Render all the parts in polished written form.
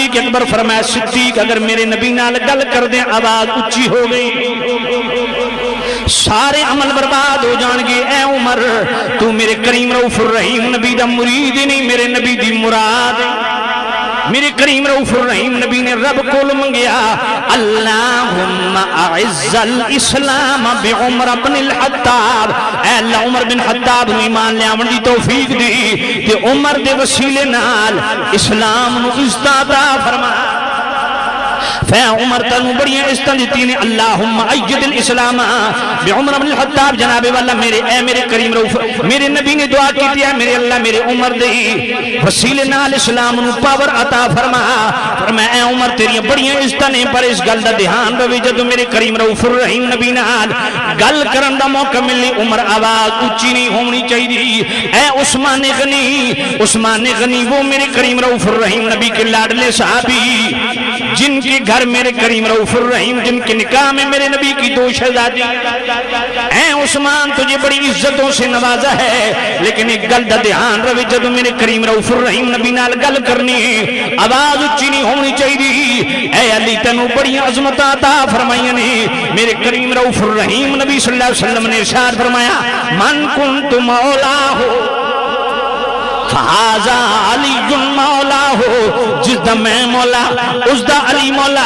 صدیق اکبر فرمایا صدیق اگر میرے نبی نال گل کر دیں آواز اچھی ہو گئی سارے عمل برباد ہو جان گے. اے عمر تو میرے کریم رؤوف الرحیم نبی دا مرید نہیں میرے نبی دی مراد. میرے کریم رؤوف الرحیم نبی نے رب کو منگیا اللہم اعز الاسلام بعمر بن الخطاب. اے اللہ عمر بن خطاب نو ایمان لے آون دی توفیق دی کہ عمر دے وسیلے نال اسلام نو عزت عطا فرما. فے عمر تنو بڑی عزت دیتی نے اللہم اید الاسلام بعمر بن الخطاب. جناب والا میرے کریم رؤوف میرے نبی نے دعا کی دیا میرے اللہ میرے عمر دی وسیلے نال اسلام نو پاور عطا فرما. فرمایا اے عمر تیری بڑی عزت نے پر اس گل دا دھیان رہے جدو میرے کریم رؤوف الرحیم نبی نال گل کرن دا موقع ملے عمر آواز اونچی نہیں ہونی چاہیے. اے عثمان غنی وہ میرے کریم رؤوف الرحیم نبی کے لاڈلے صحابی جن کے گھر میرے کریم رؤوف الرحیم جن کے نکاح میں میرے نبی کی 2 شہزادی. اے عثمان تجھے بڑی عزتوں سے نوازا ہے لیکن ایک گل دا دھیان رہے جدو میرے کریم رؤوف الرحیم نبی نال گل کرنی آواز اچھی نہیں ہونی چاہیے. اے علی تینوں بڑی عظمت عطا فرمائی نے. میرے کریم رؤوف الرحیم نبی صلی اللہ علیہ وسلم نے ارشاد فرمایا من کنت مولا ہو فہذا علی مولا ہو. جس دا میں مولا اس دا علی مولا.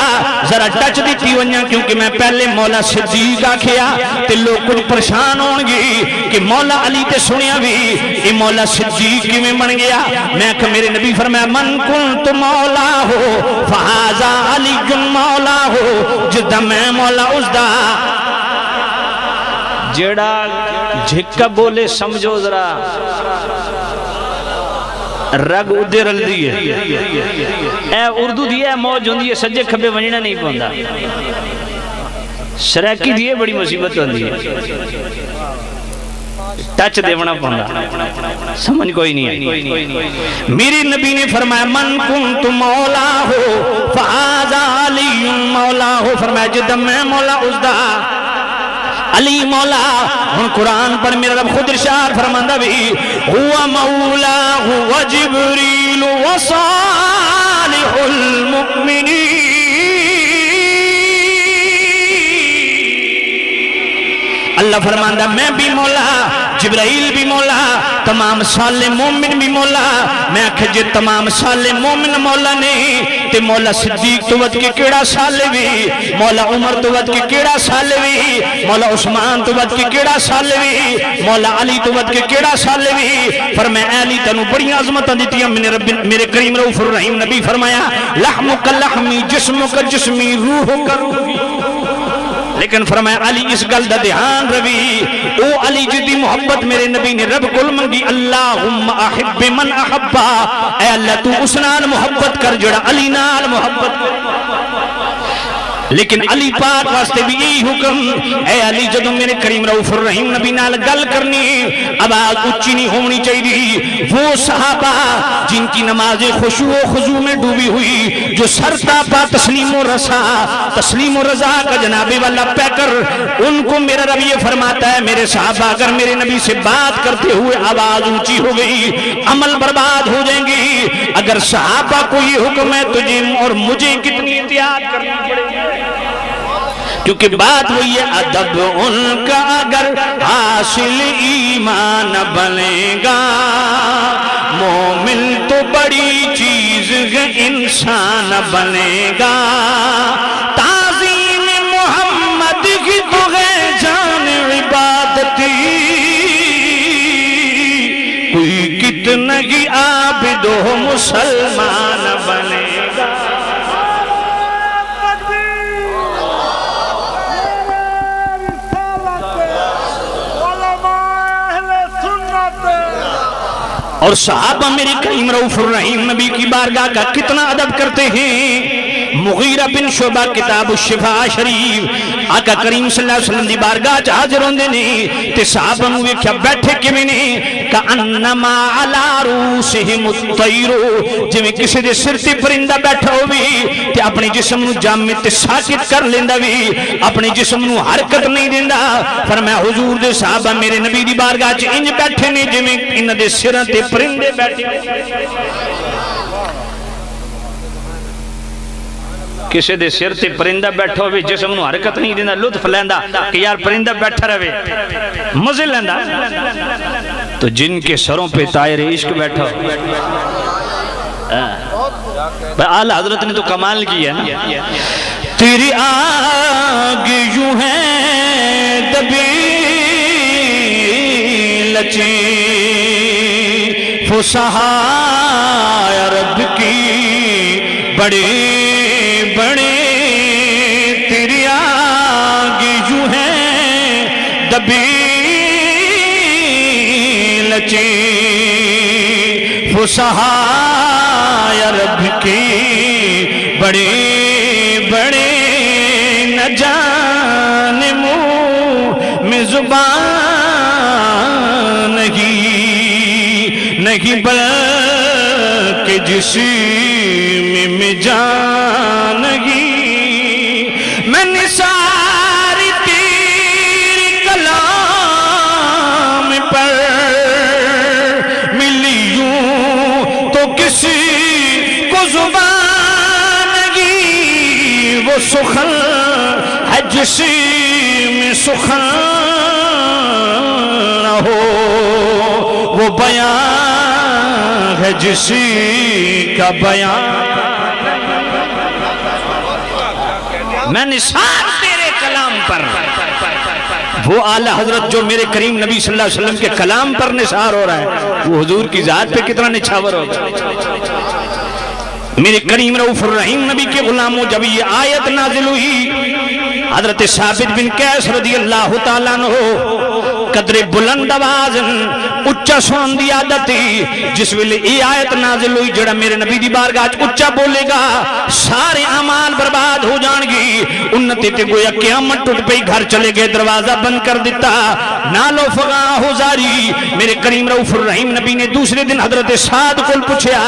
ذرا ٹچ دیتی ونیا کیونکہ میں پہلے مولا صدیق آکھیا تے لوگ کچھ پریشان ہون گی کہ مولا علی تے سنیا بھی یہ مولا صدیق کی میں بن گیا. میں کہ میرے نبی فرمایا من کنت مولا ہو فہذا علی مولا ہو. جس دا میں مولا اس دا جڑا جھکا بولے سمجھو ذرا رگ ادھے رل دی ہے. اے اردو دی ہے موج ہوندی ہے سجے کھبے ونجنا نہیں پوندا. سریکی دی ہے بڑی مصیبت ہوندی ہے ٹچ دیونا پوندا سمجھ کوئی نہیں ہے. میرے نبی نے فرمایا من کنت مولا ہو فہذا علی مولا ہو. فرمایا جدہ میں مولا اس دا علی مولا. ہن قرآن پر میرا رب خود ارشاد فرماندہ بھی ہوا مولا ہوا جبریل و صالح المؤمنین. اللہ فرماندہ میں بھی مولا جبرائیل بھی مولا تمام صالح مومن بھی مولا. میں کھجے تمام صالح مومن مولا نہیں تے مولا صدیق تو ود کے کیڑا صالح بھی مولا عمر تو ود کے کیڑا صالح بھی مولا عثمان تو ود کے کیڑا صالح بھی مولا علی تو ود کے کیڑا صالح بھی. فرمایا علی تنو بڑی عظمتاں دیتی ہیں میرے کریم رؤوف الرحیم نبی فرمایا لحمک لحمی جسمک جسمی روحک روحی. لیکن فرمایا علی اس گل دا دھیان روی او علی جدی محبت میرے نبی نے رب کل منگی اللہم احب من احبا. اے اللہ تو اس نال محبت کر جڑا علی نال محبت کر. لیکن علی پاک واسطے بھی یہی حکم اے علی جدو میرے کریم رؤوف الرحیم نبی نال گل کرنی آواز اچھی نہیں ہونی چاہیے. وہ صحابہ جن کی نماز خشوع و خضوع میں ڈوبی ہوئی جو سر تاپا تسلیم و رضا کا جناب والا پہ کر ان کو میرا رب یہ فرماتا ہے میرے صحابہ اگر میرے نبی سے بات کرتے ہوئے آواز اونچی ہو گئی عمل برباد ہو جائیں گی. اگر صحابہ کو یہ حکم ہے تجھے اور مجھے کتنی احتیاط کرنی پڑے گی کیونکہ بات وہی ہے ادب ان کا اگر حاصل ایمان بنے گا مومن تو بڑی چیز ہے انسان بنے گا. تعظیم محمد کی تو ہے جان عبادتی کوئی کتنا ہی عابد ہو مسلمان بنے گا. اور صحابہ میرے کریم رؤوف الرحیم نبی کی بارگاہ کا کتنا ادب کرتے ہیں. مغیرہ بن شعبہ کتاب الشفاء شریف آقا کریم صلی اللہ علیہ وسلم دی بارگاہ حاضر ہوندے نے تے صحابہ نو ویکھیا بیٹھے کیویں نے کانما علی رؤوسہم الطیر جویں کسی دے سر تے پرندہ بیٹھا ہووے تے اپنے جسم نو جامد تے ساکت کر لیندا وی اپنے جسم نو حرکت نہیں دیندا. فرمایا حضور دے صحابہ میرے نبی دی بارگاہ چ انج بیٹھے نے جویں انہاں دے سراں تے پرندے بیٹھے. کسی دے سر تے پرندہ بیٹھا ہوئے جسم نو حرکت نہیں دینا لطف لیندہ کہ یار پرندہ بیٹھا رہے مزے لیندہ تو جن کے سروں پہ طائر عشق بیٹھا اعلیٰ حضرت نے تو کمال کیا نا تیری آگ یوں ہے دبی لچی فسحا عرب کی بڑی بڑی تیری آگ یوں ہے دبی لچی فسحا عرب کی بڑی بڑی نہ جانے منہ میں زبان نہیں بلکہ جسم میں جان نہیں میں نثار تیری کلام پر ملی یوں تو کسی کو زبان نہیں وہ سخن ہے جسم سخن نہ ہو وہ بیان ہے جسی کا بیان میں نثار تیرے کلام پر وہ اعلیٰ حضرت جو میرے کریم نبی صلی اللہ علیہ وسلم کے کلام پر نثار ہو رہا ہے وہ حضور کی ذات پہ کتنا نچھاور ہوگا میرے کریم رؤوف الرحیم نبی کے غلاموں جب یہ آیت نازل ہوئی حضرت ثابت بن قیس رضی اللہ تعالیٰ عنہ قدر بلند آوازن اچھا سون دی عادت تھی جس ویلے یہ آیت نازل ہوئی جڑا میرے نبی دی بارگاہ اچھا بولے گا سارے اعمال برباد ہو جان گی انتی تے گویا قیامت ٹوٹ پئی گھر چلے گئے دروازہ بند کر دیتا نالو فغاں ہو زاری میرے کریم رؤوف الرحیم نبی نے دوسرے دن حضرت سعد کو پوچھیا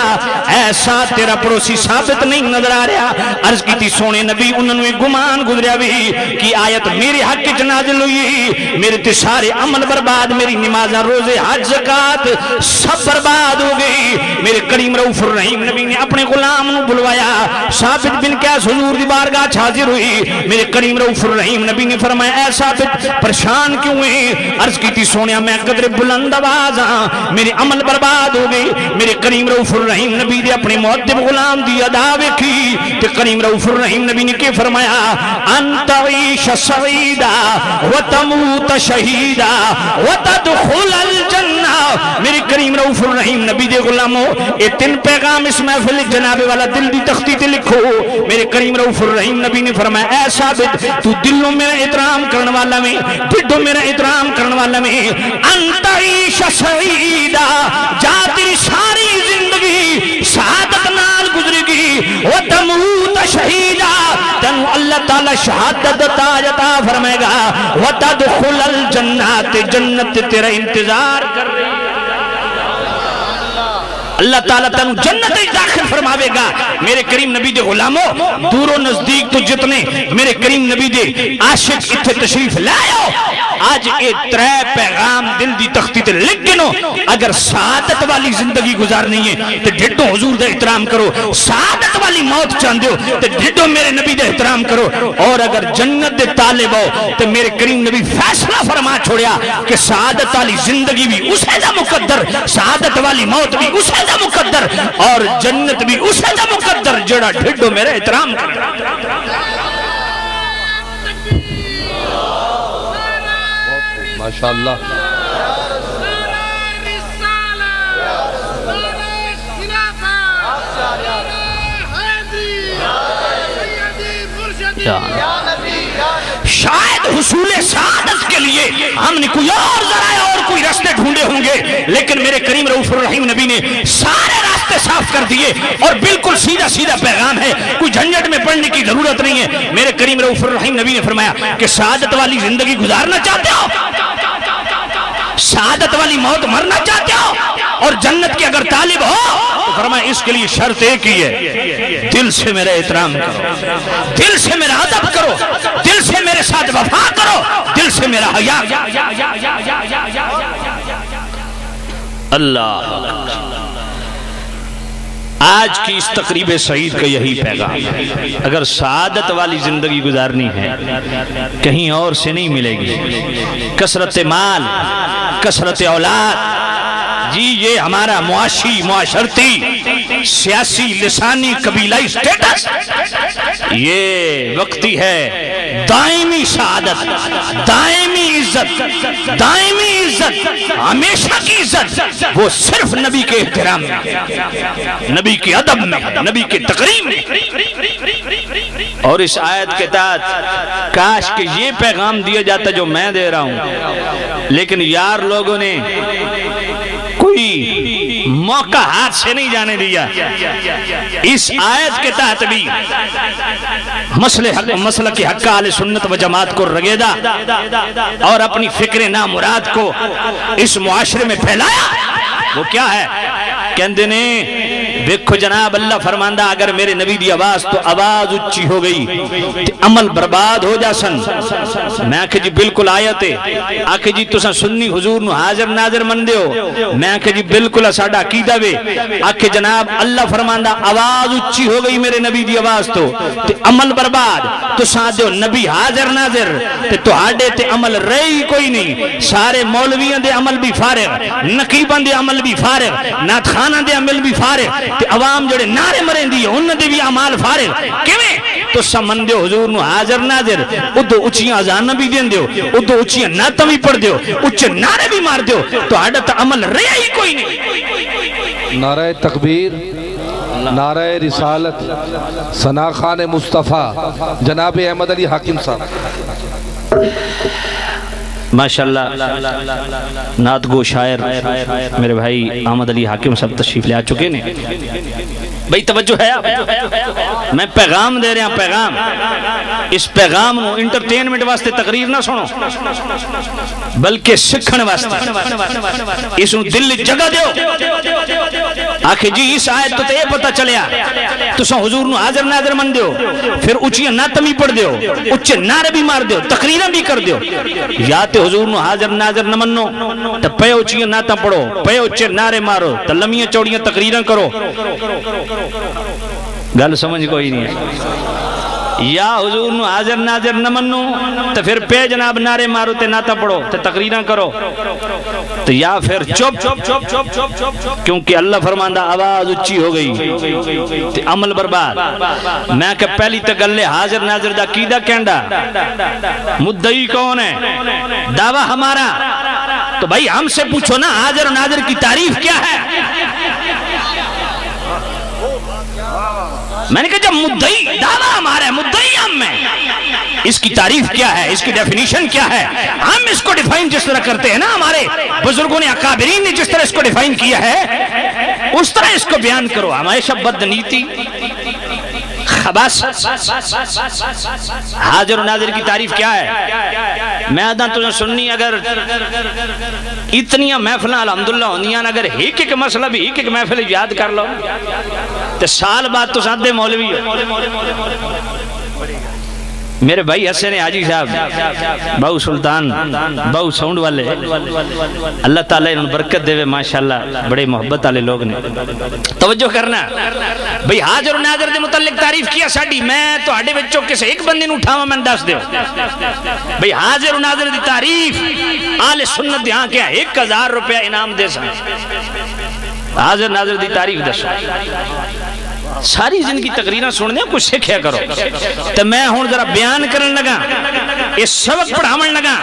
اے سعد تیرا پڑوسی ثابت نہیں نظر آ رہا عرض کی تھی سونے نبی انہوں نے گمان گزریا بھی کہ آیت میرے حق کی نازل ہوئی میرے تے سارے عمل برباد میری نمازاں روزے حج زکات سب برباد ہو گئی میرے کریم رؤوف الرحیم نبی نے اپنے غلام نو بلوایا ثابت بن قیس حضور دی بارگاہ حاضر ہوئی میرے کریم رؤوف الرحیم نبی نے فرمایا اے ثابت پریشان کیوں ہیں عرض کی تھی سونیا میں قدر بلند آواز ہاں میرے عمل برباد ہو گئی میرے کریم رؤوف الرحیم نبی نے اپنے مؤدب غلام دی ادا ویکھی تے کریم رؤوف الرحیم نبی نے کیا فرمایا انت عیش سعیدا وتموت شہیدا وتدخل الجنہ میرے کریم رؤوف الرحیم نبی دے غلاموں اے تین پیغام اس محفل جناب والا دل دی تختی تے لکھو میرے کریم رؤوف الرحیم نبی نے فرمایا اے ثابت تو دلوں میرا احترام کرنے والا میں ڈھڈوں میرا احترام کرنے والا میں انت عیش سعیدا جا تیری ساری زندگی سعادت نال گزرے گی وتموت شہیدا تنو اللہ تعالی شہادت عطا فرمائے گا وتدخل الجنہ جنت تیرا انتظار کر رہی ہے اللہ تعالیٰ تنو جنت داخل فرماوے گا میرے کریم نبی دے غلاموں دور و نزدیک تو جتنے میرے کریم نبی دے عاشق اتھے تشریف لائیو آج اے ترے پیغام دل دی تختی تے لکھ گنو اگر سعادت والی زندگی گزارنی ہے تو ڈھٹو حضور دے احترام کرو سعادت والی موت چاندے ہو تو ڈھٹو میرے نبی دے احترام کرو اور اگر جنت دے طالب ہو تو میرے کریم نبی فیصلہ فرما چھوڑیا کہ سعادت والی زندگی بھی اسے دا مقدر سعادت والی موت بھی اسے دا مقدر اور جنت بھی اسے دا مقدر جڑا ڈھٹو میرے احترام کرو ماشاءاللہ شاید حصول سعادت کے لیے ہم نے کوئی اور ذرائع اور کوئی راستے ڈھونڈے ہوں گے لیکن میرے کریم رؤوف الرحیم نبی نے سارے راستے صاف کر دیے اور بالکل سیدھا سیدھا پیغام ہے کوئی جھنجٹ میں پڑھنے کی ضرورت نہیں ہے میرے کریم رؤوف الرحیم نبی نے فرمایا کہ سعادت والی زندگی گزارنا چاہتے ہو سعادت والی موت مرنا چاہتے ہو اور جنت کے اگر طالب ہو تو فرمایا اس کے لیے شرط ایک ہی ہے دل سے میرا احترام کرو دل سے میرا ادب کرو دل سے میرے ساتھ وفا کرو دل سے میرا حیا کرو۔ اللہ اللہ آج کی اس تقریب سعید کا یہی پیغام ہے۔ اگر سعادت والی زندگی گزارنی ہے کہیں اور سے نہیں ملے گی، کثرت مال، کثرت اولاد، جی یہ ہمارا معاشی، معاشرتی، سیاسی، لسانی، قبیلائی سٹیٹس، یہ وقتی ہے دائمی سعادت، دائمی عزت، دائمی عزت، ہمیشہ کی عزت وہ صرف نبی کے احترام میں، نبی کے ادب میں، نبی کے تقریم میں۔ اور اس آیت کے تحت کاش کہ یہ پیغام دیا جاتا جو میں دے رہا ہوں، لیکن یار لوگوں نے کوئی موقع ہاتھ سے نہیں جانے دیا۔ اس آیت کے تحت بھی مسلک حق اہل سنت و جماعت کو رگیدا اور اپنی فکر نامراد کو اس معاشرے میں پھیلایا۔ وہ کیا ہے؟ کہندے نے دیکھو جناب اللہ فرماندہ اگر میرے نبی دی آواز تو آواز اچھی ہو گئی تے عمل برباد ہو جا سن۔ میں آکھے جی بالکل آیت ہے، آکھے جی تساں سنی حضور نو حاضر ناظر من دیو، میں آکھے جی بالکل ساڈا عقیدہ وے، آکھے جناب اللہ فرماندہ آواز اچھی ہو گئی میرے نبی دی آواز تو تے عمل برباد، تساں دیو نبی حاضر ناظر تے تہاڈے تے عمل رہی کوئی نہیں، سارے مولویاں دے عمل بھی فارغ، نقیباں دے عمل بھی فارغ، نعت خاناں دے عمل بھی فارغ تے عوام جوڑے نعرے مریں دی انہاں دے بھی اعمال فارغ۔ کیویں؟ تو سمن دیو حضور نو حاضر ناظر، ادو اچھیاں اذان بھی دین دیو، ادو اچھیاں نعتاں بھی پڑھ دیو، اچھے نعرے بھی مار دیو، تو ہاڈا تے عمل رہیا ہی کوئی نہیں۔ نعرہ تکبیر، نعرہ رسالت، ثنا خان مصطفیٰ جناب احمد علی حاکم صاحب۔ ماشاءاللہ نعت گو شاعر میرے بھائی احمد علی حاکم صاحب تشریف لے آ چکے نے۔ بھائی توجہ ہے، میں پیغام دے رہا ہوں، پیغام، اس پیغام نو انٹرٹینمنٹ واسطے تقریر نہ سنو بلکہ سکھن واسطے، اس نو دل جگہ دیو۔ آکھے جی اس آیت تو یہ پتہ چلیا تساں حضور نو حاضر ناظر من دیو، پھر اچھیاں نعتاں بھی پڑھ دیو، اچھے نعرے بھی مار دیو، تقریراں بھی کر دیو، یا تے حضور نو حاضر ناظر نہ منو تو پے اچھیاں نعتاں پڑھو، پے اچھے نعرے مارو، تو لمیاں چوڑیاں تقریراں کرو۔ گل سمجھ کوئی نہیں ہے۔ یا حضور نو حاضر ناظر نہ منو تو پھر پے جناب نعرے مارو تے نعتاں پڑھو تے تقریراں کرو، تو یا پھر چپ، کیونکہ اللہ فرماندہ آواز اچھی ہو گئی تے عمل برباد۔ میں کہ پہلی تے گلے حاضر ناظر دا کیدہ کہنڈا، مدعی کون ہے؟ دعویٰ ہمارا، تو بھائی ہم سے پوچھو نا حاضر و ناظر کی تعریف کیا ہے؟ میں نے کہا جب مدعی دعویٰ ہمارا ہے، مدعی ہم ہیں، اس کی تعریف کیا ہے، اس کی ڈیفینیشن کیا ہے؟ ہم اس کو ڈیفائن جس طرح کرتے ہیں نا، ہمارے بزرگوں نے اکابرین نے جس طرح اس کو ڈیفائن کیا ہے اس طرح اس کو بیان کرو۔ ہمیشہ بدنیتی، خباث، حاضر و ناظر کی تعریف کیا ہے؟ میں آدھا تجھے سننی اگر اتنی محفلیں الحمدللہ ہوندیاں اگر ایک مسئلہ بھی ایک محفل یاد کر لو تو سال بعد تو ساتھ دے مولوی ہو۔ میرے بھائی حسین حاجی صاحب بہو سلطان بہو ساؤنڈ والے، اللہ تعالیٰ انہوں برکت دے، ماشاءاللہ بڑے محبت والے لوگ نے۔ توجہ کرنا بھئی حاضر و ناظر دے متعلق تعریف کیا ساڑی، میں تو ہاڑے بچوں کسے ایک بندے نو اٹھاوا میں دس دیو۔ بھئی حاضر و ناظر دی تعریف آل سنت دیہاں کیا 1000 روپیہ انعام دے سا، حاضر ناظر دی تعریف دسو۔ ساری زندگی تقریریں سننے کچھ سکھیا کرو، تو میں ہون ذرا بیان کرنے لگا، اس سبق پڑھاون لگا،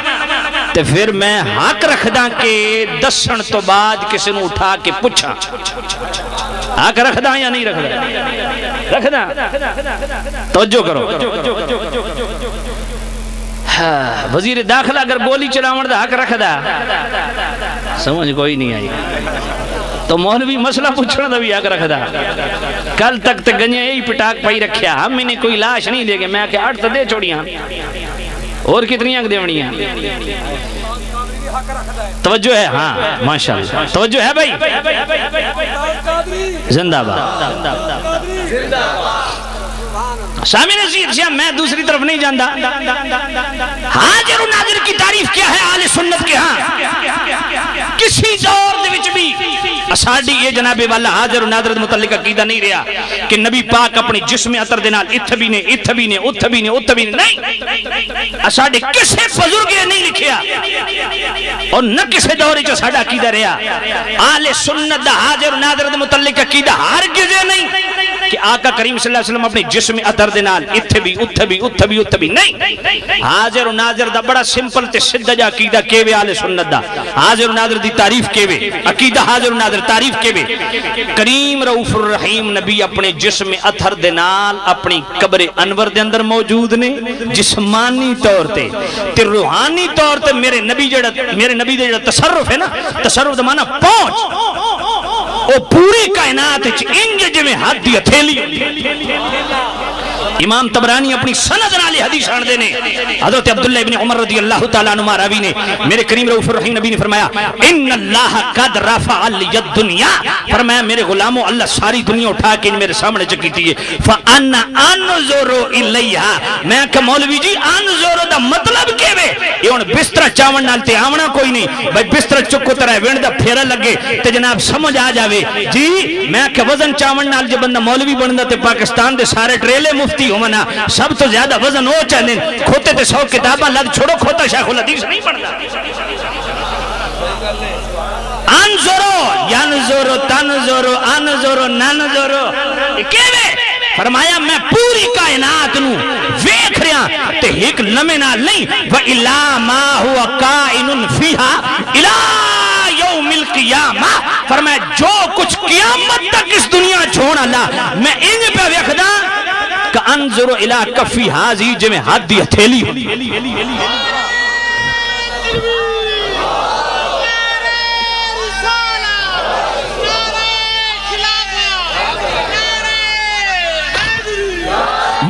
تو پھر میں حق رکھدا کہ دسن تو بعد کسی نے اٹھا کے پوچھا حق رکھدا یا نہیں رکھدا؟ رکھدا؟ توجہ کرو۔ وزیر داخلہ اگر گولی چلاون دا حق رکھدا، سمجھ کوئی نہیں آئی، تو مولوی مسئلہ پوچھنا دا بھی حق رکھدا۔ کل تک تے گنجے یہی پٹاک پائی رکھیا، ہم میں نے کوئی لاش نہیں لے گئے، میں کہ 8 تو دے چھوڑیاں اور کتنی آنکھ دیونیاں۔ توجہ ہے؟ ہاں ماشاءاللہ توجہ ہے بھائی، زندہ باد۔ سامع نصیحت سے میں دوسری طرف نہیں جاندا. حاضر و ناظر کی تعریف کیا ہے اہل سنت کے ہاں؟ کسی دور دے وچ بھی اساڈی یہ جناب والا حاضر و ناظر دے متعلق عقیدہ نہیں رہا کہ نبی پاک اپنی جسم اطہر دے نال اتھ بھی نے اتھ بھی نے اتھ بھی نے اتھ بھی نے. نہیں، اساڈے کسے بزرگ نے نہیں لکھیا اور نہ کسے دور وچ ساڈا عقیدہ رہا. اہل سنت دا حاضر و ناظر دے متعلق عقیدہ ہرگز نہیں کہ آقا کریم صلی اللہ علیہ وسلم اپنے جسم اطہر دے نال اتھ بھی اتھ بھی اتھ بھی اتھ بھی. نہیں، حاضر و ناظر دا بڑا سمپل تے سیدھا جا عقیدہ کیویں اہل سنت دا. حاضر و ناظر دی تعریف کیویں، عقیدہ حاضر و ناظر تعریف کیویں. کریم رؤوف الرحیم نبی اپنے جسم اطہر دے نال اپنی قبر انور دے اندر موجود نے جسمانی طور تے روحانی طور تے میرے نبی دے جڑا تصرف ہے نا، تصرف دا معنی پہنچ، او پوری کائنات وچ انج جویں ہاتھ دی ہتھیلی. امام طبرانی اپنی سند نالے حدیث آن دینے حضرت عبداللہ ابن عمر رضی اللہ تعالیٰ عنہ راوی نے میرے کریم رؤوف الرحیم نبی نے فرمایا ان اللہ قد رفع لی الدنیا، فرمایا میرے غلاموں اللہ ساری دنیا اٹھا کے میرے سامنے چکی تھی. فانا انظر الیہا، میں کہ مولوی جی انظر دا مطلب کیوے؟ یہ ہن بستر چاون نال تے آونا کوئی نہیں بھائی بستر چکو طرح وینڈ دا پھیرا لگے تے جناب سمجھ آ جاوے جی. میں کہ وزن چاون نال جو بندہ مولوی بندا تے پاکستان دے سارے ٹریلے مفتی ہونا سب تو زیادہ وزن ہو چاہنے کھوتے تے 100 کتاباں لگ چھوڑو کھوتا شیخ الحدیث نہیں پڑھتا. انظرو ینظرو تنظرو انظرو ننظرو کیویں؟ فرمایا میں پوری کائنات نو ویکھ رہا تے ایک لمحے نال نہیں. وَإِلَّا مَا هُوَ قَائِنٌ فِيهَا إِلَىٰ يَوْمِ الْقِيَامَةِ، فرمایا جو کچھ قیامت تک اس دنیا چھوڑ اللہ میں ان پہ ویکھدا کہ انظر الى کفی حاضی جو میں ہاتھ دی ہتھیلی ہوں.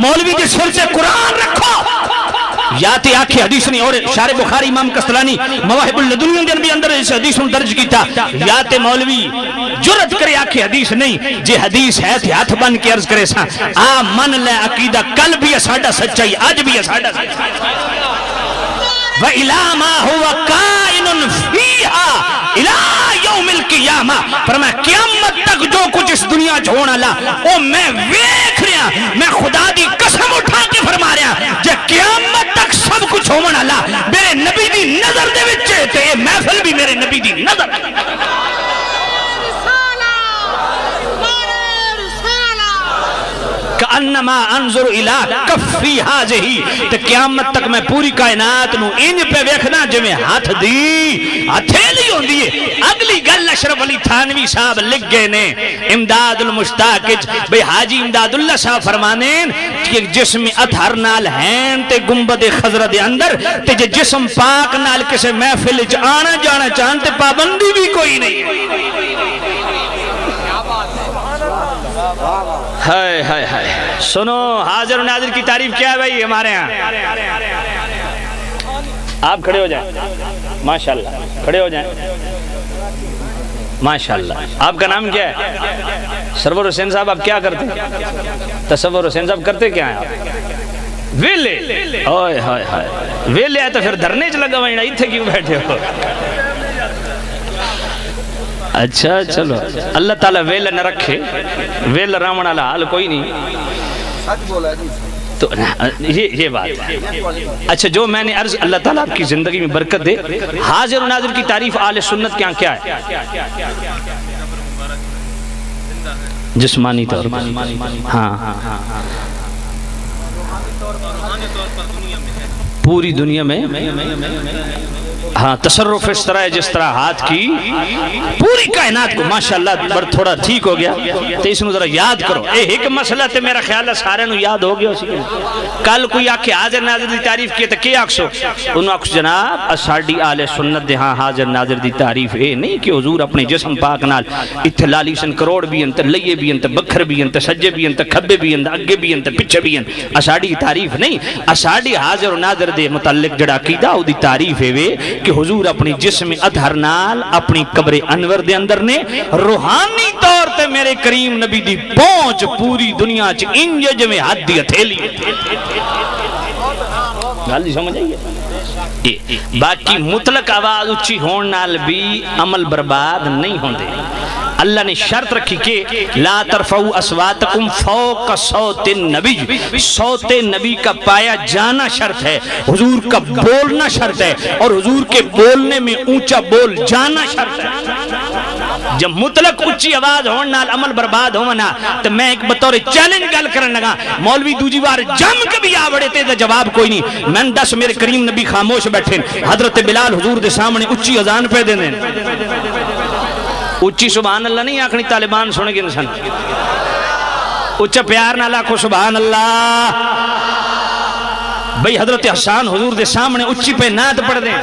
مولوی کے سر سے قرآن رکھو یا تے آکھے حدیث نہیں، اور شارح بخاری امام قسطلانی مواہب اللدنیوں دن بھی اندر اس حدیث میں درج کیتا. یا تے مولوی جرت کرے آکھے حدیث نہیں، جے حدیث ہے تے ہاتھ بن کے عرض کرے سا آ من لے عقیدہ کل بھی اساڈا سچائی آج بھی اساڈا سچائی. وَإِلَىٰ مَا هُوَ قَائِنٌ فِيهَا إِلَىٰ يَوْمِ الْقِيَامَةِ، فرمایا قیامت تک جو کچھ اس دنیا چھوڑ اللہ او میں ویکھ رہا، میں خدا دی قسم اٹھا کے فرما رہا جے قیامت تک سب کچھ ہومن اللہ میرے نبی دی نظر دے وچے تے اے محفل بھی میرے نبی دی نظر. کأنما انظر الى کفی حاضی، تے قیامت تک میں پوری کائنات نو ان پہ ویکھنا جو میں ہاتھ دی ہتھیلی ہوں دیئے. اگلی گل اشرف علی تھانوی صاحب لکھ گئے نے امداد المشتاق بھئی حاجی امداد اللہ صاحب فرمانین کہ جسم اطہر نال ہیں تے گنبد خضرہ دے اندر تے جے جسم پاک نال کسے محفل چ آنا جانا چاہتے پابندی بھی کوئی نہیں. ہائے ہائے ہائے سنو حاضر و ناظر کی تعریف کیا ہے بھائی ہمارے ہاں. آپ کھڑے ہو جائیں ماشاءاللہ، کھڑے ہو جائیں ماشاءاللہ. آپ کا نام کیا ہے؟ سرور حسین صاحب آپ کیا کرتے ہیں؟ تصور حسین صاحب کرتے کیا ہیں آپ؟ ویلے. اوئے ہائے ہائے ویلے آئے تو پھر دھرنے چ لگا وہاں اتھے کیوں بیٹھے ہو؟ اچھا چلو اللہ تعالیٰ ویل نہ رکھے، ویل رامن والا حال کوئی نہیں تو یہ بات ہے. اچھا جو میں نے عرض اللہ تعالیٰ آپ کی زندگی میں برکت دے. حاضر و ناظر کی تعریف اہل سنت کے کیا ہے؟ جسمانی طور پر، ہاں پوری دنیا میں ہاں تصرف اس طرح ہے جس طرح ہاتھ کی پوری کائنات کو ماشاءاللہ بڑا تھوڑا ٹھیک ہو گیا تو اس میں ذرا یاد کرو. اے ایک مسئلہ تے میرا خیال ہے سارے نو یاد ہو گیا. کل کوئی آکھے حاضر ناظر دی تعریف کی تو کیا آکسو؟ انہوں آکسو جناب اساڈی اہل سنت دے ہاں حاضر ناظر دی تعریف اے نہیں کہ حضور اپنے جسم پاک نال اتھے لالی سن کروڑ بھی انت لئیے بھی انت بکھر بھی انت سجے بھی انت کھبے بھی انت اگے بھی انت پچھے بھی انت. اساڈی تعریف نہیں، اساڈی حاضر ناظر دے متعلق جڑا عقیدہ او دی تعریف ہے کہ حضور اپنی جسم اطہر نال اپنی قبر انور دے اندر نے روحانی طور تے میرے کریم نبی دی پہنچ پوری دنیا چ انج جویں ہاتھ دی ہتھیلی گل نہیں سمجھ آئی ہے باقی مطلق آواز اچھی ہون نال بھی عمل برباد نہیں ہوندے اللہ نے شرط رکھی کہ لا ترفعوا اصواتکم فوق صوت النبی صوت نبی کا پایا جانا شرط ہے حضور کا بولنا شرط ہے اور حضور کے بولنے میں اونچا بول جانا شرط ہے جب مطلق اچھی آواز ہون نال عمل برباد ہونا تو میں ایک بطور چیلنج گل کرن لگا مولوی دوجی بار جم کبھی آوڑے تے جواب کوئی نہیں میں دس میرے کریم نبی خاموش بیٹھے حضرت بلال حضور دے سامنے اچھی اذان پہ دے دیں اچھی سبحان اللہ نہیں آکھنی طالبان سنے گے انسان اچھا پیار نہ لاکھو سبحان اللہ بھئی حضرت حسان حضور دے سامنے اچھی پہ نعت پڑھ دیں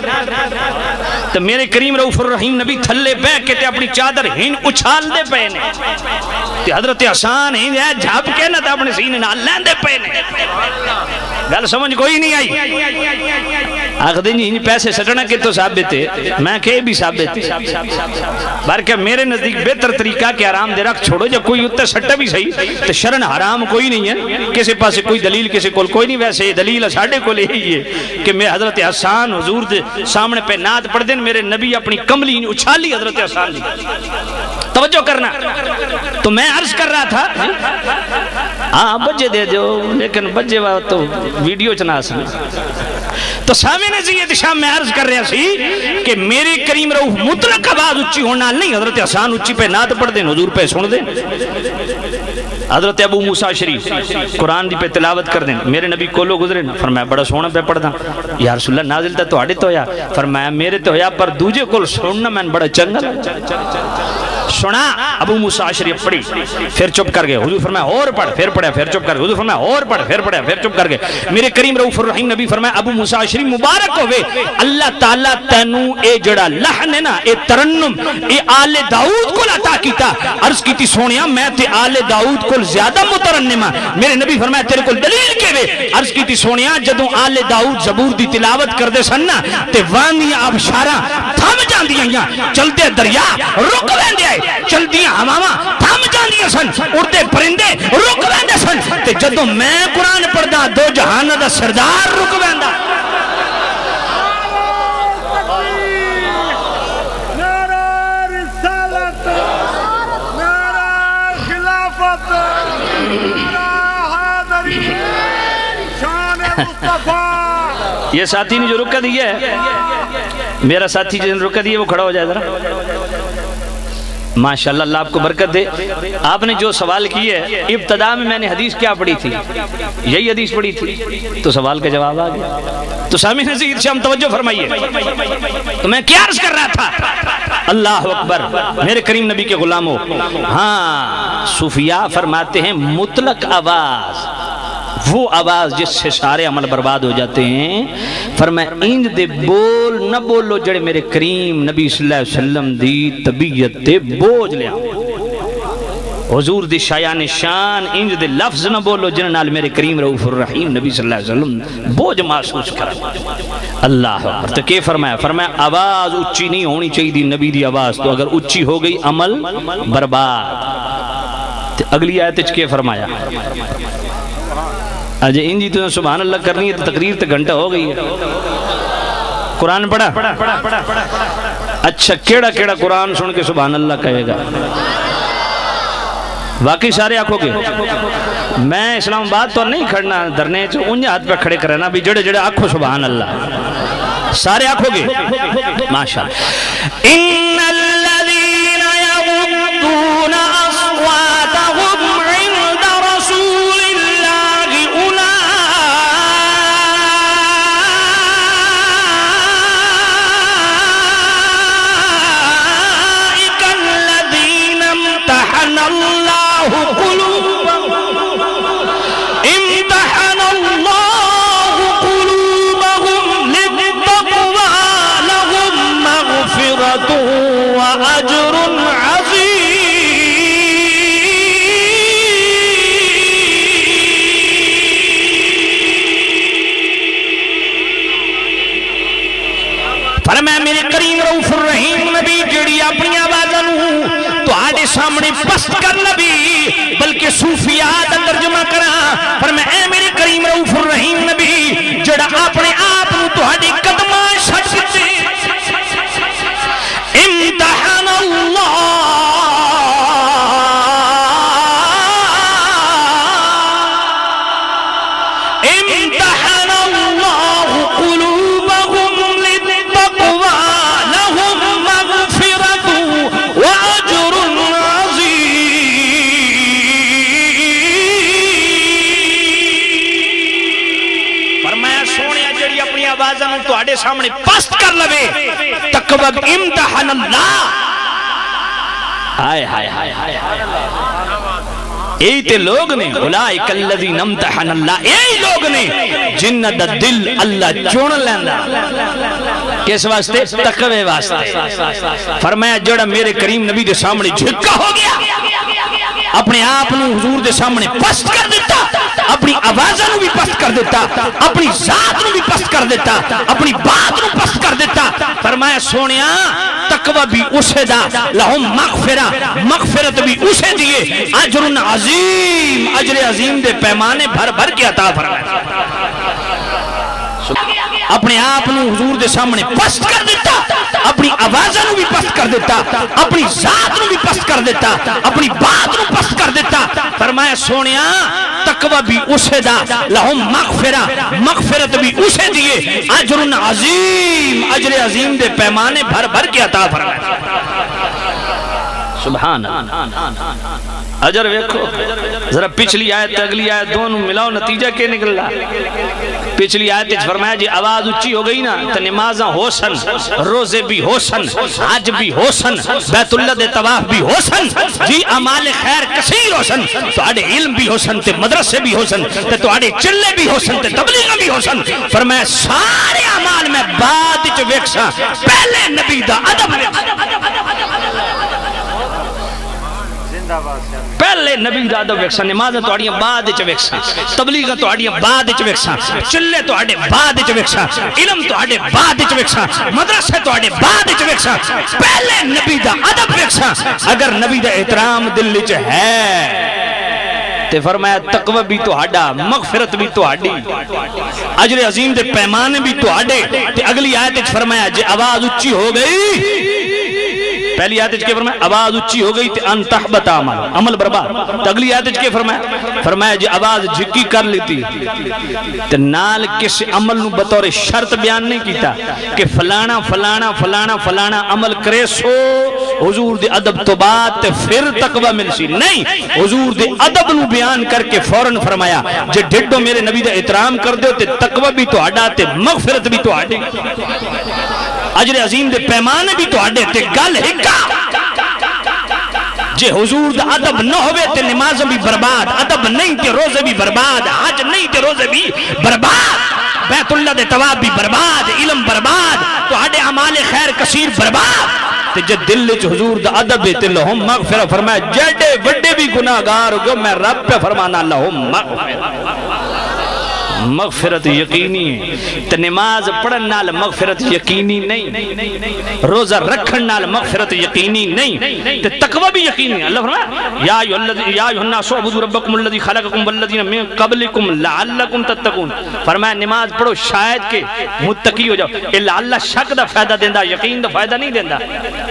تو میرے کریم رؤوف الرحیم نبی تھلے بے کے تے اپنی چادر ہین اچھال دے پہنے تے حضرت حسان ہین جھاپ کے نہ تے اپنے سینے نہ لین دے پہنے گل سمجھ کوئی نہیں آئی آخ دیں جی پیسے سٹنا کہ تو ثابت ہے میں کہ بھی ثابت ہے بلکہ میرے نزدیک بہتر طریقہ کہ حرام دے رکھ چھوڑو جب کوئی اتنے سٹا بھی صحیح تو شرن حرام کوئی نہیں ہے کسی پاس کوئی دلیل کسی کول کوئی نہیں ویسے دلیل ساڑھے کو لے ہی ہے کہ میں حضرت حسان حضور دے سامنے پہ نعت پڑھ دیں میرے نبی اپنی کملی اچھالی حضرت حسان لی توجہ کرنا تو میں عرض کر رہا تھا ہاں بجے دے جو لیکن بجے تو ویڈیو چنا سن تو سامنے نزیت شام میں عرض کر رہا سی کہ میرے کریم رؤوف مطلق آواز اچھی ہونا نہیں حضرت حسان اچھی پہ نعت پڑھ دیں حضور پہ سن دیں حضرت ابو موسیٰ شریف قرآن دی پہ تلاوت کر دیں میرے نبی کولو گزرے نا فرمایا بڑا سونا پہ پڑھ دا یا رسول اللہ نازل تو آڑے تو ہویا فرمایا میرے تو ہویا پر دوجے کول سننا میں بڑا چنگا سنا ابو موسیٰ شریف پڑھی پھر چپ کر گئے حضور فرمایا اور پڑھ پھر پڑھا پھر چپ کر گئے حضور فرمایا اور پڑھ پھر پڑھا پھر چپ کر گئے میرے کریم رؤوف الرحیم نبی فرمایا ابو موسیٰ شریف مبارک ہوئے اللہ تعالیٰ تینو اے جڑا لحن ہے نا اے ترنم اے آل داؤد کو عطا کیتا عرض کیتی سونیا میں تے آل داؤد کو زیادہ مترنمہ میرے نبی فرمایا تیرے کو دلیل کے وے عرض کیتی سونیا جدوں آل داؤد زبور دی تلاوت کر دے سننا تے وانیاں آبشاراں تھم جاندیاں چلتے دریا رک ویندے آئے چلدیاں ہواواں تھم جاندیاں سن اڑتے پرندے رک ویندے سن تے جدوں میں قرآن پڑھدا دو جہان دا سردار رک ویندا یہ ساتھی نے جو رکا دیا ہے میرا ساتھی جن رکا دیا وہ کھڑا ہو جائے ذرا ماشاءاللہ اللہ آپ کو برکت دے آپ نے جو سوال کیا ہے ابتدا میں نے حدیث کیا پڑھی تھی یہی حدیث پڑھی تھی تو سوال کا جواب آ گیا تو سامعین عزیز سے ہم توجہ فرمائیے تو میں کیا عرض کر رہا تھا اللہ اکبر میرے کریم نبی کے غلاموں ہاں صوفیاء فرماتے ہیں مطلق آواز وہ آواز جس سے سارے عمل برباد ہو جاتے ہیں فرمایا انج دے بول نہ بولو جڑے میرے کریم نبی صلی اللہ علیہ وسلم دی طبیعت دے بوجھ لیا حضور دی شایان شان انج دے لفظ نہ بولو جن نال میرے کریم رؤوف الرحیم نبی صلی اللہ علیہ وسلم بوجھ محسوس کرا اللہ اکبر تو کہ فرمایا آواز اچھی نہیں ہونی چاہیے نبی دی آواز تو اگر اچھی ہو گئی عمل برباد اگلی آیت کے فرمایا آج انجی تو سبحان اللہ کرنی ہے تو تقریر تو گھنٹہ ہو گئی ہے قرآن پڑھا اچھا کیڑا کیڑا قرآن سن کے سبحان اللہ کہے گا واقعی سارے آنکھوں گے میں اسلام آباد تو نہیں کھڑنا درنے جو انہیں ہاتھ پہ کھڑے کرنا بھی جڑے جڑے آنکھوں سبحان اللہ سارے آنکھوں گے ماشاءاللہ ان الذین یغضون اصواتهم عند رسول رؤوف الرحیم نبی جڑی اپنی آوازاں تواڈے سامنے پست کر نبی بلکہ صوفیات ترجمہ کرا فرمایا اے میرے کریم رؤوف الرحیم نبی جڑا اپنے آپ نو تواڈے قدماں چھڈ دتے امتحان اللہ تواڈے سامنے پست کر لوے تقوی امتحان اللہ ہائے ہائے ہائے ہائے یہی تے لوگ نے اولئک الذین امتحن اللہ یہی لوگ نے جنہ دا دل اللہ چون لیندا کس واسطے تقوی واسطے فرمایا جڑا میرے کریم نبی دے سامنے جھکا ہو گیا اپنے آپ نو حضور دے سامنے پست کر دیتا اپنی آوازاں نو بھی پست کر دیتا اپنی ذات نو بھی پست کر دیتا اپنی بات نو پست کر دیتا فرمایا سونیا تقوی بھی اسے دا لہم مغفرت بھی اسے دیئے اجر عظیم اجر عظیم دے پیمانے بھر بھر کے عطا فرمایا اپنے آپ نو حضور دے سامنے پست کر دیتا اپنی آوازاں نو بھی پست کر دیتا اپنی ذات نو بھی پست کر دیتا اپنی بات نو پست کر دیتا فرمایا سونیا تقوی بھی اسے دا لہم مغفرت بھی اسے دیئے اجر عظیم اجر عظیم دے پیمانے بھر بھر کے عطا فرمایا سبحان اجر ویکھو ذرا پچھلی آیت اگلی آیت دونوں ملاؤ نتیجہ کے نکل رہا پچھلی آیت فرمایا جی آواز اچھی ہو گئی نا تو نمازاں ہو سن روزے بھی ہو سن حج بھی ہو سن بیت اللہ دے طواف بھی ہو سن جی اعمال خیر کثیر ہو سن تو آڑے علم بھی ہو سن تے مدرسے بھی ہو سن تو آڑے چلے بھی ہو سن تے تبلیغ بھی ہو سن فرمایا سارے اعمال میں بعد وچ ویکھساں پہلے نبی دا ادب پہلے نبی دا ادب ویکھساں نمازاں تواڈیاں بعد وچ ویکھساں تبلیغاں تواڈیاں بعد وچ ویکھساں چلے تواڈے بعد وچ ویکھساں علم تواڈے بعد وچ ویکھساں مدرسے تواڈے بعد وچ ویکھساں پہلے نبی دا ادب ویکھساں اگر نبی دا احترام دل وچ ہے تے فرمایا تقوی بھی تہاڈا مغفرت بھی تہاڈی اجر عظیم دے پیمانے بھی تہاڈے تے اگلی آیت وچ فرمایا جے آواز اونچی ہو گئی پہلی آیت کے فرمایا آواز اچھی ہو گئی تے ان تحبط عمل برباد اگلی آیت کے فرمایا جی آواز جھکی کر لیتی تے نال کس عمل نو بطور شرط بیان نہیں کیتا کہ فلانا فلانا فلانا فلانا عمل کرے سو حضور دے ادب تو بعد تے پھر تقوی ملسی نہیں حضور دے ادب نو بیان کر کے فوراً فرمایا جے ڈڈو میرے نبی دا احترام کر دیو تے تقوی بھی تو ہڈا تے مغفرت بھی تو ہڈی اجر عظیم دے پیمانے بھی تو ہڈے تے گل ہکا جے حضور دا ادب نہ ہوئے تے نماز بھی برباد ادب نہیں تے روزے بھی برباد حج نہیں تے روزے بھی برباد بیت اللہ دے طواف بھی برباد علم برباد تو ہڈے اعمال خیر کثیر برباد تے جے دل وچ حضور دا ادب تے لہم مغفرت فرمایا جڑے وڈے بھی گناہگار ہو گئے میں رب پہ فرمانا لہم مغفرت یقینی ہے تے نماز پڑھن نال مغفرت یقینی نہیں روزہ رکھن نال مغفرت یقینی نہیں تے تقوی بھی یقینی ہے اللہ فرمایا یا ایھا الناس اعبدوا ربکم الذی خلقکم والذین من قبلکم لعلکم تتقون فرمایا نماز پڑھو شاید کہ متقی ہو جاؤ اے لعل شک دا فائدہ دیندا یقین دا فائدہ نہیں دیندا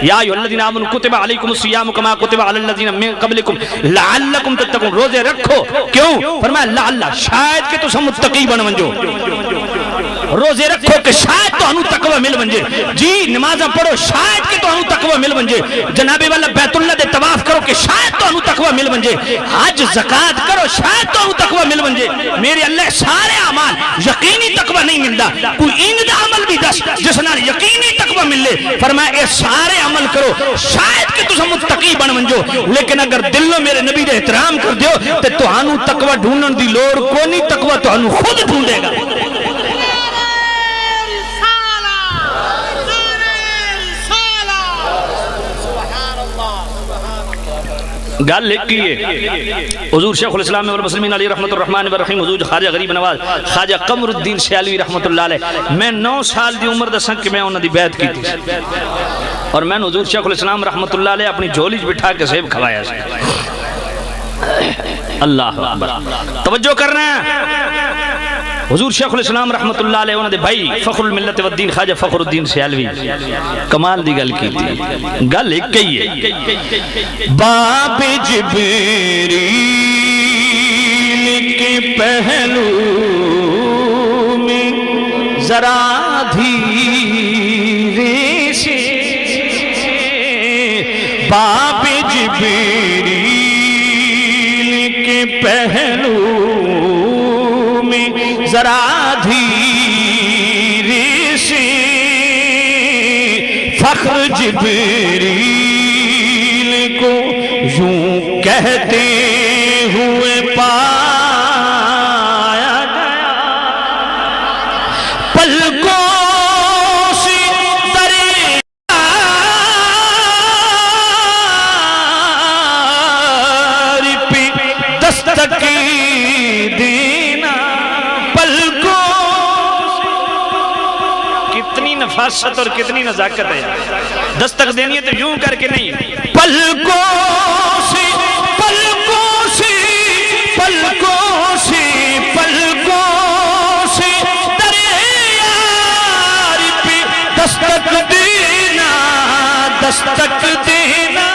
یا ایھا الذین آمنوا کتب علیکم الصیام کما کتب علی الذین من قبلکم لعلکم تتقون روزے رکھو کیوں فرمایا لعل شاید کہ تساں متقی بن ونجو روزے رکھو کہ شاید تو انو تقوی مل ونجے جی نمازاں پڑھو شاید کہ تو انو تقوی مل ونجے جناب والا بیت اللہ دے طواف کرو کہ شاید تو انو تقوی مل ونجے حج زکاة کرو شاید تو انو تقوی مل ونجے میرے اللہ سارے اعمال یقینی تقوی نہیں ملدا کوئی این دا عمل بھی دس جس نال یقینی تقوی ملے فرمایا اے سارے عمل کرو شاید کہ تساں متقی بن ونجو لیکن اگر دلوں میرے نبی دے احترام کر دیو تے تہانوں تقوی ڈھونڈن دی لوڑ کوئی نہیں تقوی تہانوں خود ڈھونڈے گا گال لکھ کی ہے حضور شیخ الاسلام والمسلمین علی رحمت الرحمن والرحیم حضور خواجہ غریب نواز خواجہ قمر الدین سیالوی رحمت اللہ علیہ میں 9 سال دی عمر دساں کہ میں انہاں دی بیعت کی تھی اور میں حضور شیخ الاسلام رحمت اللہ علیہ اپنی جھولی بٹھا کے سیب کھوایا سے اللہ اکبر توجہ کرنا ہے حضور شیخ الاسلام رحمت اللہ علیہ انہوں نے بھائی فخر الملت والدین خواجہ فخر الدین سیالوی کمال دی گل کی تھی گل ایک کئی ہے باب جبریل کے پہلو میں ذرا دھیرے سے باب جبریل کے پہلو میں ذرا دھیرے سے فخر جبریل کو یوں کہتے ہوئے پایا گیا پلکوں سے دریا پہ دستک دینا پلکوں کتنی نفاست اور کتنی نزاکت ہے دستک دینی ہے تو یوں کر کے نہیں پلکوں سے پلکوں سے پلکوں سے پلکوں سے دریا پہ دستک دینا دستک دینا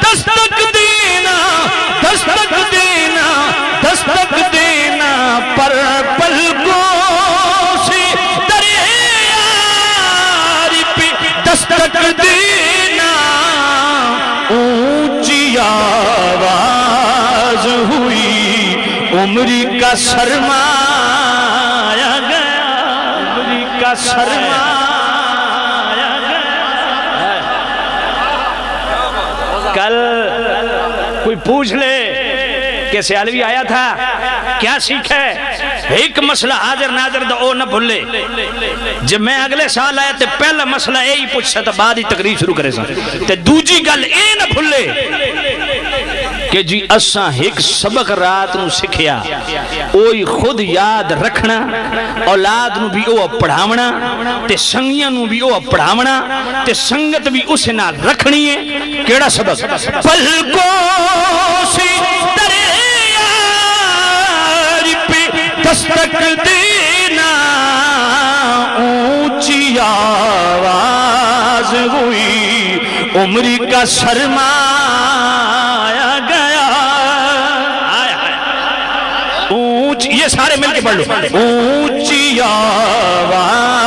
دستک دینا دستک دینا دستک دینا پر پلکوں سے دریا پہ دستک دینا اونچی آواز ہوئی عمری کا سرمایہ گیا عمری کا سرمایہ گیا کل کوئی پوچھ لے کہ سیالوی آیا تھا کیا سیکھا ہے ایک مسئلہ حاضر ناظر دا او نہ بھولے جب میں اگلے سال آیا تے پہلا مسئلہ اے ہی پوچھ سکتا بعد ہی تقریر شروع کرے سا تے دوجی گل اے نہ بھولے کہ جی اساں ایک سبق رات نو سکھیا اوہی خود یاد رکھنا اولاد نو بھی او پڑھاونا تے سنگیاں نو بھی او پڑھاونا تے سنگت بھی اسے نہ رکھنی ہے کیڑا سبق پلکوں سے دریا پہ دستک دینا اونچی آواز ہوئی عمری کا سرمایہ گیا یہ سارے مل کے پڑھ لو اونچی آواز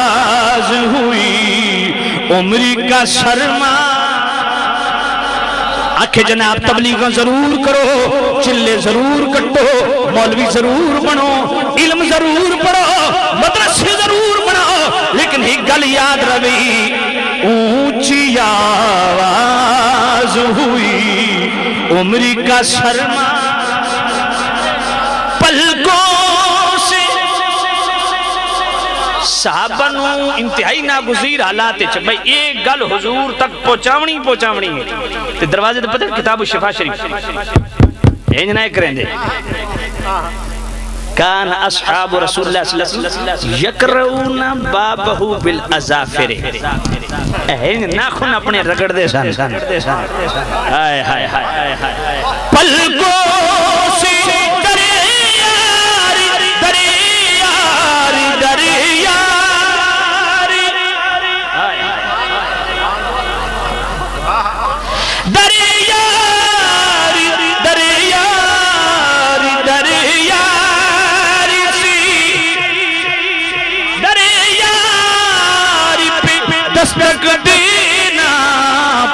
ہوئی عمری کا سرمایہ آنکھیں جناب تبلیغ ضرور کرو چلے ضرور کٹو مولوی ضرور بنو علم ضرور پڑھو مدرسے ضرور بناؤ لیکن ایک گل یاد روی اونچی آواز ہوئی عمری کا سرمایہ پلکوں سے صحابہ نو انتہائی ناگزیر حالات ہے بھائی ایک گل حضور تک پہنچاونی ہے تے دروازے تے پتہ کتاب الشفا شریف انج نہ کریں دے کان اصحاب رسول اللہ صلی اللہ علیہ وسلم یکرؤون بابہ بالاظافر انج ناخن اپنے رگڑ دے سن ہائے ہائے ہائے پلکوں سے دستک دینا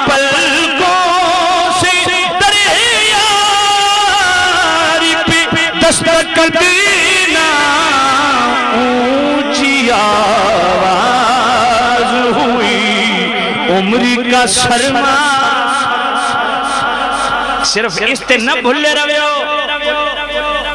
پلکوں سے دریا پہ دستک دینا اونچی آواز ہوئی عمری کا سرمایہ صرف اس تے نہ بھولے رویو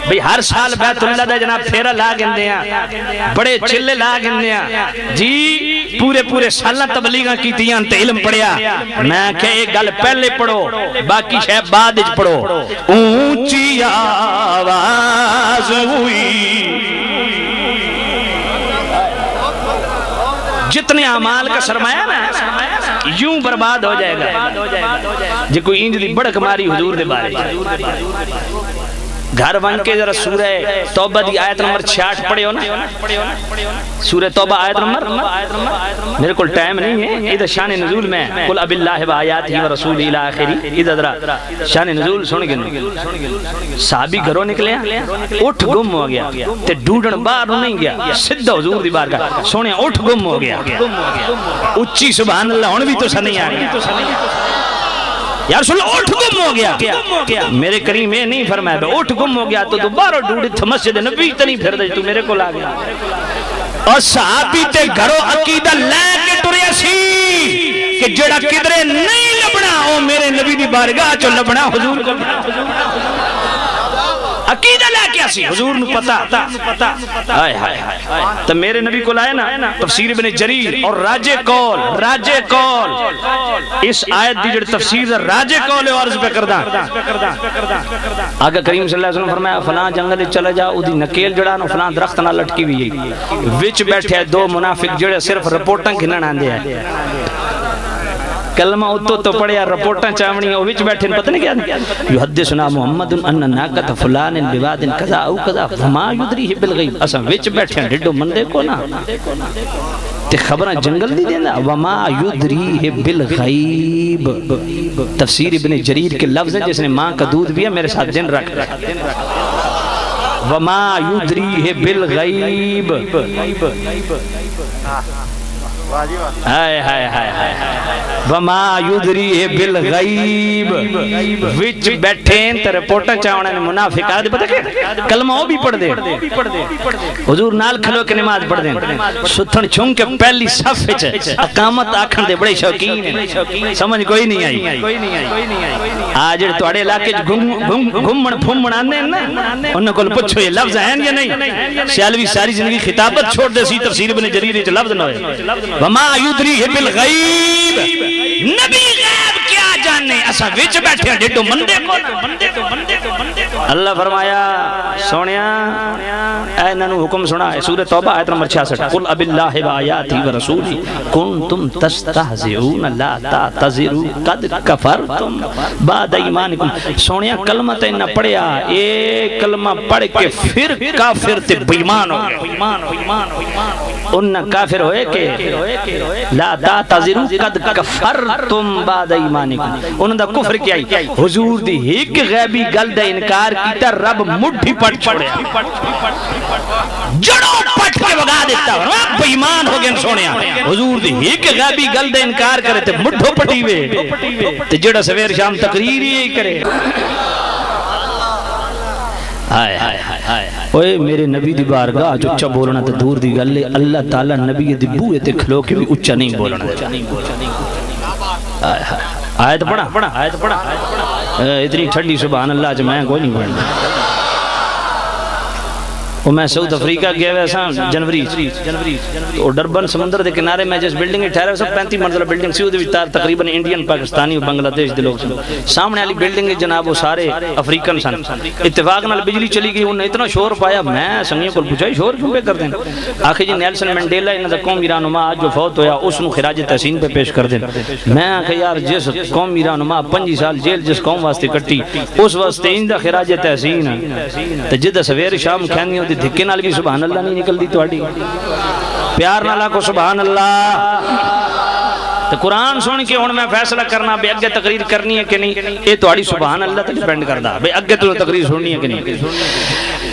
بھئی ہر سال بیت اللہ دا جناب پھیرا لا گندے ہیں بڑے چلے لا گندے ہیں جی پورے سالہ تبلیغاں کی تیاں تے علم پڑھیا میں کہ ایک گل پہلے پڑھو باقی شاید بعد اچ پڑھو اونچی آواز ہوئی جتنے اعمال کا سرمایہ نا یوں برباد ہو جائے گا جی کوئی انج دی بڑک ماری حضور دے بارے گھر بن کے ذرا سورہ توبہ دی آیت نمبر 66 پڑھے ہو نا سورہ توبہ آیت نمبر میرے کل ٹائم نہیں ہے ادھر شان نزول میں قل اب اللہ و آیاتہ و رسول الى آخری ادھر ذرا شان نزول سن گئے صحابی گھروں نکلے اٹھ گم ہو گیا تے ڈوڈن باہر نہیں گیا سدھا حضور دی بارگاہ سونے اٹھ گم ہو گیا اچھی سبحان اللہ ہن بھی تو سنیں آ رہی یا رسول اللہ اٹھ گم ہو گیا میرے کریم یہ نہیں فرمایا اٹھ گم ہو گیا تو دوبارہ ڈوڑی تھا مسجد نبی تنی پھر دے تو میرے کو لا گیا اور صحابی تے گھروں عقیدہ لے کے ٹریا سی کہ جڑا کدرے نہیں لبنا او میرے نبی دی بارگاہ چو لبنا حضور کو عقیدہ لے کے اسی حضور نو پتا تو میرے نبی کو لائے نا تفسیر ابن جریر اور راجے کول اس آیت دی جڑ تفسیر راجے کول عرض پہ کردہ آگا کریم صلی اللہ علیہ وسلم فرمایا فلاں جنگل چلا جا او دی نکیل جڑا نو فلاں درخت نہ لٹکی ہوئی وچ بیٹھے دو منافق جڑے صرف رپورٹاں گھنن آندے ہیں کلمہ اتو تو پڑھیا رپورٹاں چاونی او وچ بیٹھے پتہ نہیں کیا یحدثنا محمد ان ناقۃ فلان بواد کذا او کذا فما یدریہ بالغیب اساں وچ بیٹھے ڈڈو مندے کو نا تے خبراں جنگل دی دیندا وما یدریہ بالغیب تفسیر ابن جریر کے لفظ ہیں جس نے ماں کا دودھ پیا میرے ساتھ دن رکھ وما یدریہ بالغیب ہائے ہائے ہائے ہائے وما یدریہ بالغیب وچ بیٹھیں تے رپورٹاں چاونا نے منافق آدھے پتہ کہ کلمہ وہ بھی پڑھ دے حضور نال کھلو کے نماز پڑھ دیں ستھن چھنگ کے پہلی صف وچ اقامت آکھن دے بڑے شوقین ہیں سمجھ کوئی نہیں آئی آج تواڈے علاقے گھومن پھومن آندے نا انہاں کول پوچھو یہ لفظ ہیں یا نہیں سیالوی ساری زندگی خطابت چھوڑ دے سی تفسیر ابن جریر وچ لفظ نہ ہوئے وما یدریہ بالغیب نبی غیب کیا جانے اسا وچ بیٹھے ڈڈو مندے کو اللہ فرمایا سونیا اے انہوں حکم سنا ہے سورہ توبہ آیت نمبر 66 قل اب اللہ و آیاتہ و رسولی کنتم تستہزئون لا تعتذروا قد کفرتم بعد ایمانکم سونیا کلمہ تے نہ پڑھیا ایک کلمہ پڑھ کے پھر کافر تے بیمان ہو گئے انہاں کافر ہوئے کہ لا تعتذروا قد کفرتم بعد ایمانکم انہاں دا کفر کیا ہی حضور دی ایک غیبی گل دا انکار کیتا رب مٹھی پٹ چھوڑیا جڑوں پٹ کے وگا دیتا رب ایمان ہو گئے سونیا حضور دی ایک غیبی گل دا انکار کرے تے مٹھو پٹی وے تے جڑا سویر شام تقریر ہی کرے ہائے ہائے ہائے اوئے میرے نبی دی بارگاہ جو اچھا بولنا تے دور دی گل اللہ تعالی نبی دی بوئے تے کھلو کے بھی اچھا نہیں بولنا آیت پڑھا اتنی ٹھنڈی سبحان اللہ جو میں کوئی نہیں پڑھنا وہ میں سعود افریقہ گیا ویسا جنوری اور ڈربن سمندر دے کنارے میں جس بلڈنگ میں ٹھہرا سب 35 منزلہ بلڈنگ سی ادھے وچ تقریباً انڈین پاکستانی اور بنگلہ دیش دے لوگ سن سامنے والی بلڈنگ جناب وہ سارے افریقن سن اتفاق نال بجلی چلی گئی انہوں نے اتنا شور پایا میں سنگیوں کو پوچھا شور کیوں پہ کر دیں آخر جی نیلسن منڈیلا انہاں دا قومی رہنما آج جو فوت ہویا اس نو خراج تحسین پہ پیش کر دیں میں آخر یار جس قومی رہنما 5 سال جیل جس قوم واسطے کٹی اس واسطے ان دا خراج تحسین تے جدہ سویر شام کھانی ہوتی دھکے نال بھی سبحان اللہ نہیں نکل دی توڑی پیار نالا کو سبحان اللہ تو قرآن سن کے ہوں میں فیصلہ کرنا بے اگے تقریر کرنی ہے کہ نہیں یہ توڑی سبحان اللہ تے ڈیپینڈ کردا بے اگے تو تقریر سننی ہے کہ نہیں